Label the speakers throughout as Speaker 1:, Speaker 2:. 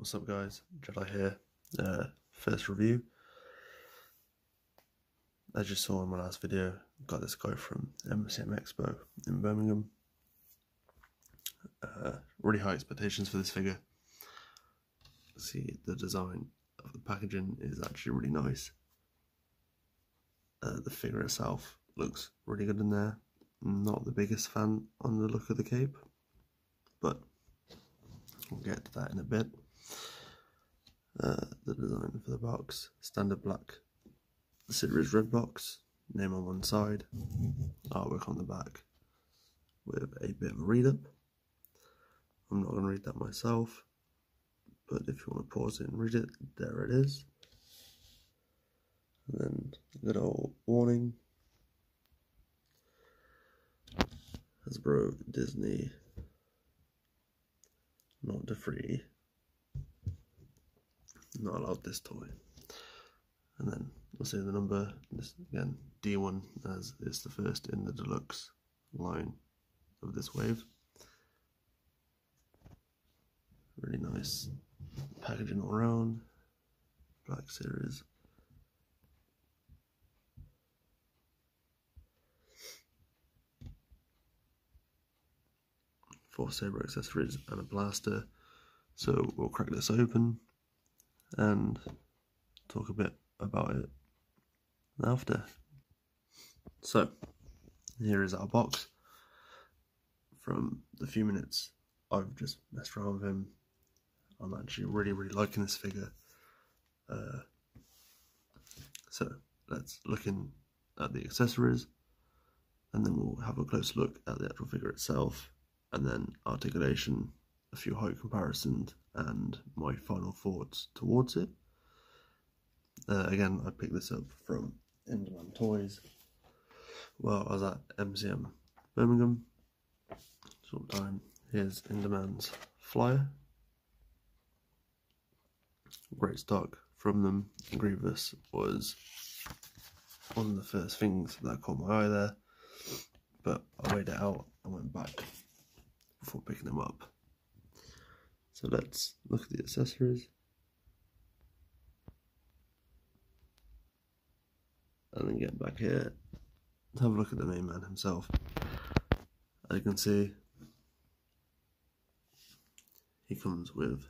Speaker 1: What's up guys, Jedi here, first review. As you saw in my last video, got this guy from MCM Expo in Birmingham. Really high expectations for this figure. See, the design of the packaging is actually really nice. The figure itself looks really good in there. Not the biggest fan on the look of the cape, but we'll get to that in a bit. The design for the box, standard black series red box, name on one side, artwork on the back with a bit of a read up. I'm not going to read that myself, but if you want to pause it and read it, there it is. And then a good old warning: Hasbro, Disney, not free. Not allowed this toy. And then we'll see the number. This again, D1, as it's the first in the deluxe line of this wave. Really nice packaging all around. Black series. Four saber accessories and a blaster. So we'll crack this open and talk a bit about it after. So here is our box. From the few minutes I've just messed around with him, I'm actually really liking this figure. So let's look in at the accessories, and then we'll have a close look at the actual figure itself, and then articulation, a few height comparisons, and my final thoughts towards it. Again, I picked this up from In-Demand Toys while I was at MCM Birmingham. Short time. Here's In-Demand's flyer. Great stock from them. Grevious was one of the first things that caught my eye there, but I weighed it out and went back before picking them up. So let's look at the accessories, and then get back here to have a look at the main man himself. As you can see, he comes with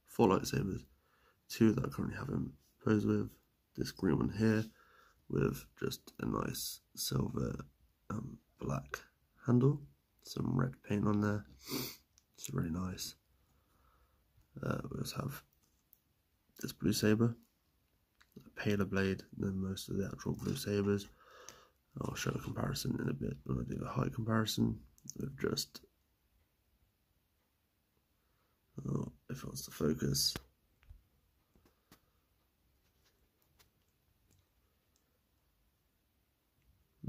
Speaker 1: 4 lightsabers, 2 that I currently have him posed with, this green one here with just a nice silver black handle, some red paint on there. It's really nice. We also have this blue saber, a paler blade than most of the actual blue sabers. I'll show a comparison in a bit when I do the height comparison with just, if it wants to focus.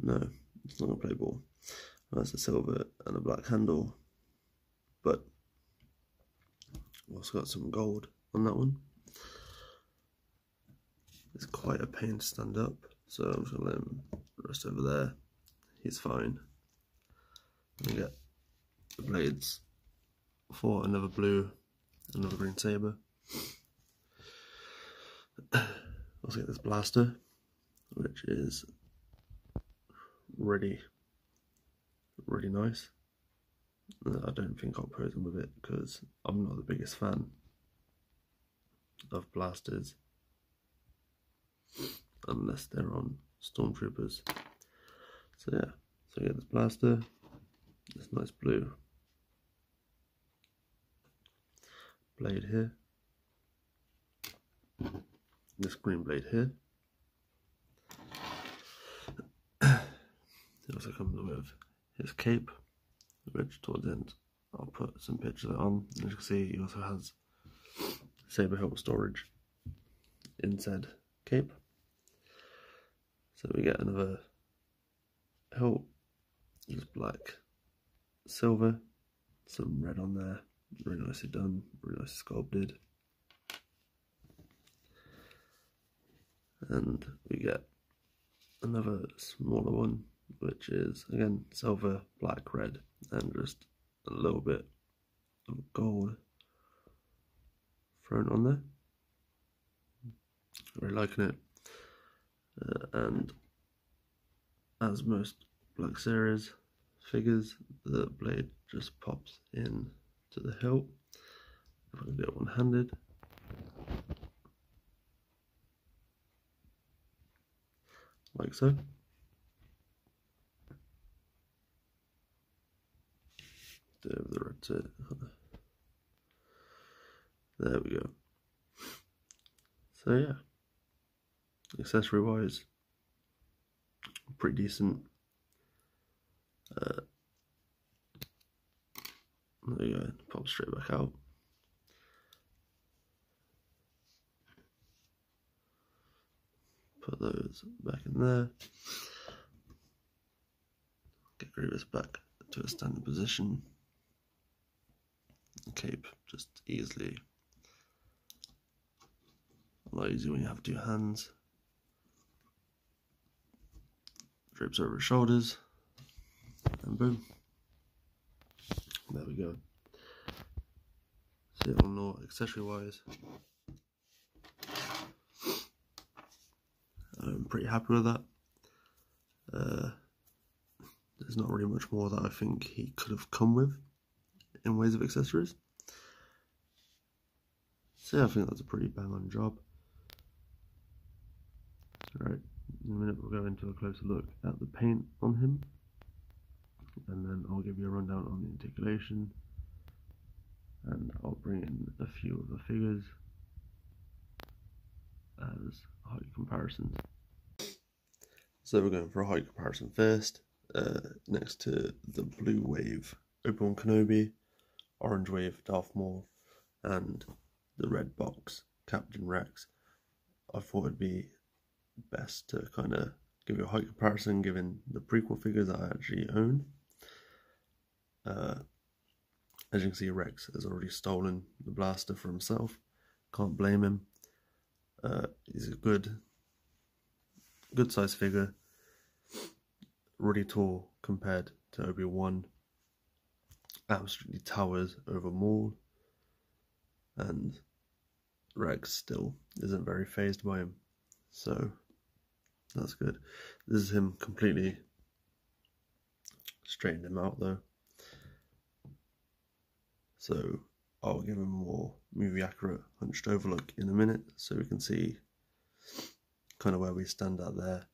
Speaker 1: No, it's not going to play ball. That's a silver and a black handle, but I've also got some gold on that one. It's quite a pain to stand up, so I'm just going to let him rest over there. He's fine. And get the blades for another blue, another green saber. Also get this blaster, which is really nice. I don't think I'll pose him with it because I'm not the biggest fan of blasters unless they're on stormtroopers. So yeah, so you get this blaster, this nice blue blade here, this green blade here. It also comes with his cape, which towards the end I'll put some pictures on. As you can see, he also has saber hilt storage in said cape. So we get another hilt, just black, silver, some red on there, really nicely done, really nicely sculpted. And we get another smaller one, which is again silver, black, red, and just a little bit of gold thrown on there. I'm really liking it. And as most Black Series figures, the blade just pops in to the hilt. If I can do it one-handed. Like so. Do the red to there we go. So yeah, accessory wise, pretty decent. There you go, pop straight back out. Put those back in there. Get Grevious back to a standing position. Cape just easily. A lot easier when you have two hands. Drapes over his shoulders. And boom. There we go. So all in all, accessory wise, I'm pretty happy with that. There's not really much more that I think he could have come with in ways of accessories. So yeah, I think that's a pretty bang on job. Right, in a minute we'll go into a closer look at the paint on him, and then I'll give you a rundown on the articulation, and I'll bring in a few of the figures as height comparisons. So we're going for a height comparison first. Next to the blue wave Obi-Wan Kenobi, orange wave Darth Maul, and the red box Captain Rex, I thought it'd be best to kind of give you a height comparison given the prequel figures that I actually own. As you can see, Rex has already stolen the blaster for himself. Can't blame him. He's a good size figure. Really tall compared to Obi-Wan. Absolutely towers over Maul. And Rex still isn't very phased by him. So that's good. This is him completely straightened him out though. So I'll give him a more movie accurate hunched over look in a minute so we can see kind of where we stand out there.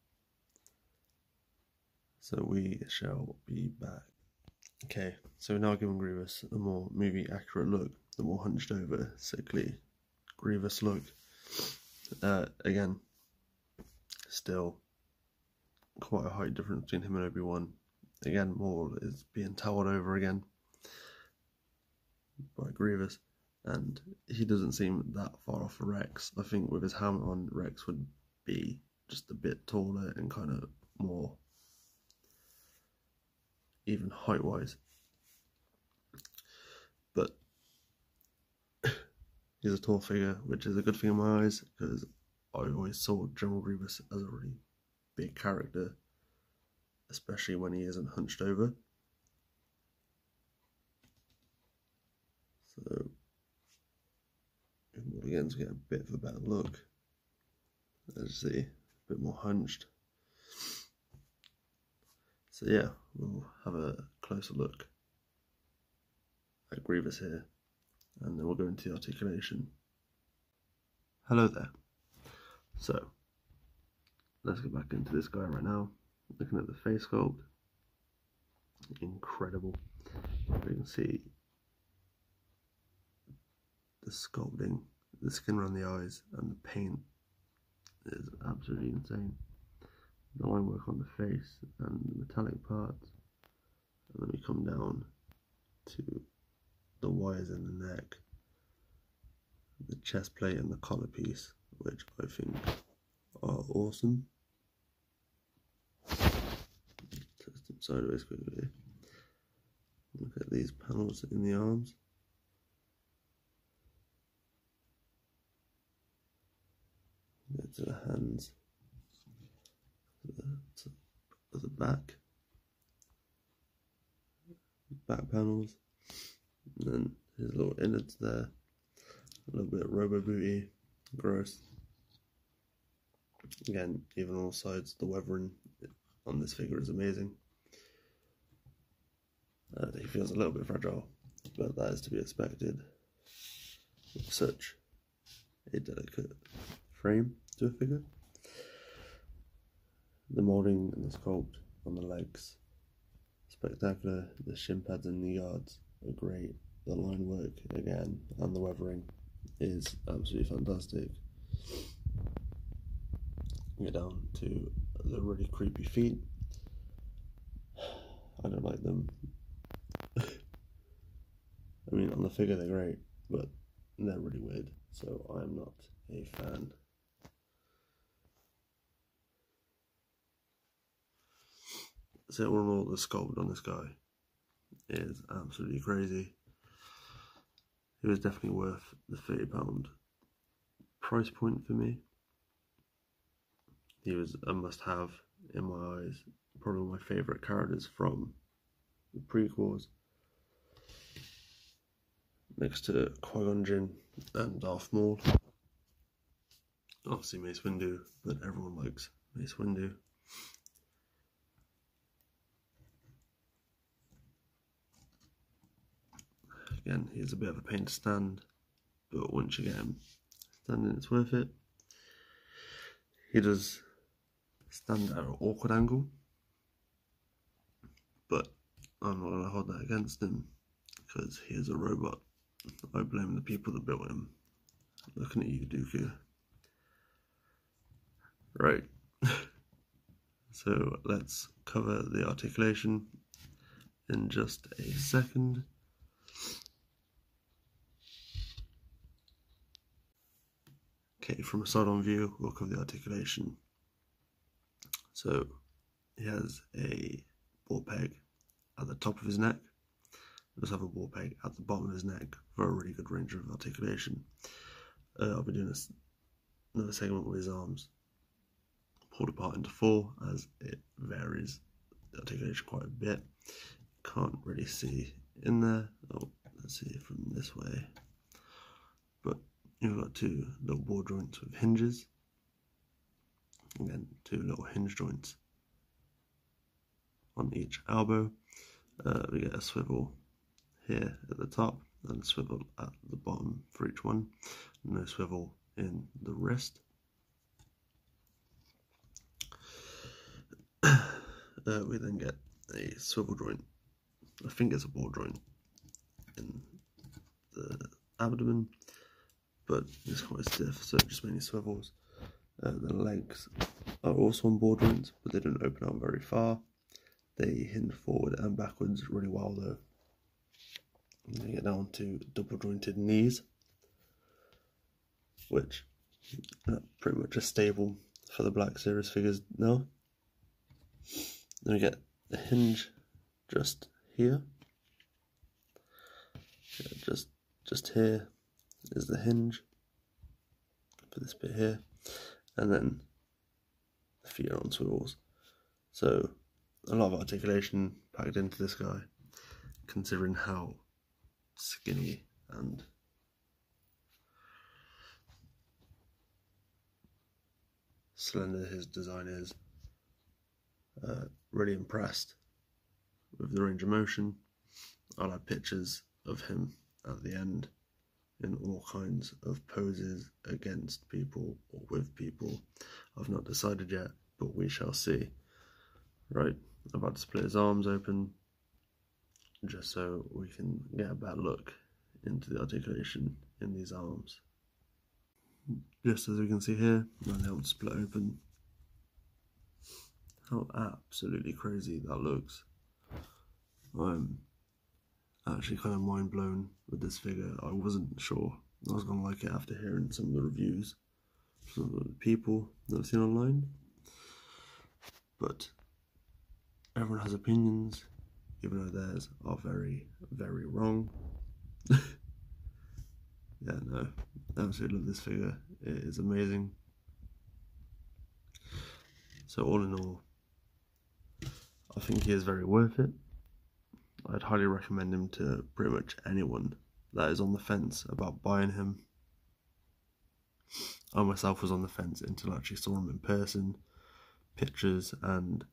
Speaker 1: So we shall be back. Okay, so now giving Grievous a more movie accurate look, the more hunched over, sickly Grievous look. Again, still quite a height difference between him and Obi-Wan. Again, Maul is being towered over again by Grievous, and he doesn't seem that far off of Rex. I think with his helmet on, Rex would be just a bit taller and kind of more even height-wise. But he's a tall figure, which is a good thing in my eyes, because I always saw General Grievous as a really big character, especially when he isn't hunched over. So, again, to get a bit of a better look, as you see, a bit more hunched. So yeah, we'll have a closer look at Grievous here, and then we'll go into the articulation. Hello there. So, let's get back into this guy right now. Looking at the face sculpt, incredible. You can see the sculpting, the skin around the eyes, and the paint is absolutely insane. The line work on the face and the metallic parts, and then we come down to the wires in the neck, the chest plate and the collar piece, which I think are awesome. Test them sideways quickly. Look at these panels in the arms. Go to the hands, to the back panels, and then his little innards there. a little bit robo booty, gross. Again, even on all sides, the weathering on this figure is amazing. He feels a little bit fragile, but that is to be expected with such a delicate frame to a figure. The moulding and the sculpt on the legs, spectacular. The shin pads and knee guards are great. The line work again and the weathering is absolutely fantastic. Get down to the really creepy feet. I don't like them. I mean, on the figure they're great, but they're really weird, so I'm not a fan. So all in all, the sculpt on this guy is absolutely crazy. It was definitely worth the £30 price point for me. He was a must-have in my eyes. Probably one of my favourite characters from the prequels, next to Qui-Gon Jinn and Darth Maul. Obviously Mace Windu, but everyone likes Mace Windu. Again, he's a bit of a pain to stand, but once you get him standing, it's worth it. He does stand at an awkward angle, but I'm not going to hold that against him because he is a robot. I blame the people that built him. Looking at you, Dooku. Right. So let's cover the articulation in just a second. Okay, from a side-on view, we'll cover the articulation. So he has a ball peg at the top of his neck. He does have a ball peg at the bottom of his neck for a really good range of articulation. I'll be doing another segment with his arms pulled apart into 4 as it varies the articulation quite a bit. Can't really see in there. Oh, let's see from this way. But you've got 2 little ball joints with hinges. Again, 2 little hinge joints on each elbow. We get a swivel here at the top and a swivel at the bottom for each one. No swivel in the wrist. We then get a swivel joint. I think it's a ball joint in the abdomen, but it's quite stiff, so it just mainly swivels. The legs are also on ball joints, but they don't open out very far. They hinge forward and backwards really well though. And they get down to double jointed knees, which are pretty much a staple for the Black Series figures now. Then we get the hinge just here. Yeah, just here is the hinge for this bit here, and then the feet are on swivels. So a lot of articulation packed into this guy, considering how skinny and slender his design is. Really impressed with the range of motion. I'll have pictures of him at the end in all kinds of poses against people or with people. I've not decided yet, but we shall see. Right, I'm about to split his arms open just so we can get a better look into the articulation in these arms. Just as we can see here, now the arms split open. How absolutely crazy that looks. I'm actually kind of mind blown with this figure. I wasn't sure I was going to like it after hearing some of the reviews from the people that I've seen online. But everyone has opinions, even though theirs are very, very wrong. Yeah, no, I absolutely love this figure. It is amazing. So all in all, I think he is very worth it. I'd highly recommend him to pretty much anyone that is on the fence about buying him. I myself was on the fence until I actually saw him in person. Pictures and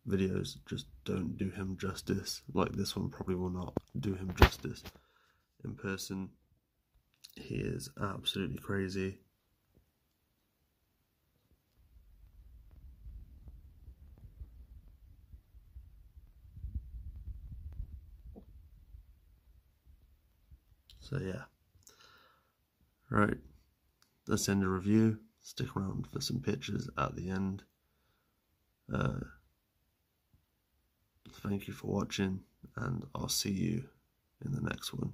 Speaker 1: videos just don't do him justice. Like this one probably will not do him justice. In person, he is absolutely crazy. So yeah. Right, let's end the review. Stick around for some pictures at the end. Thank you for watching, and I'll see you in the next one.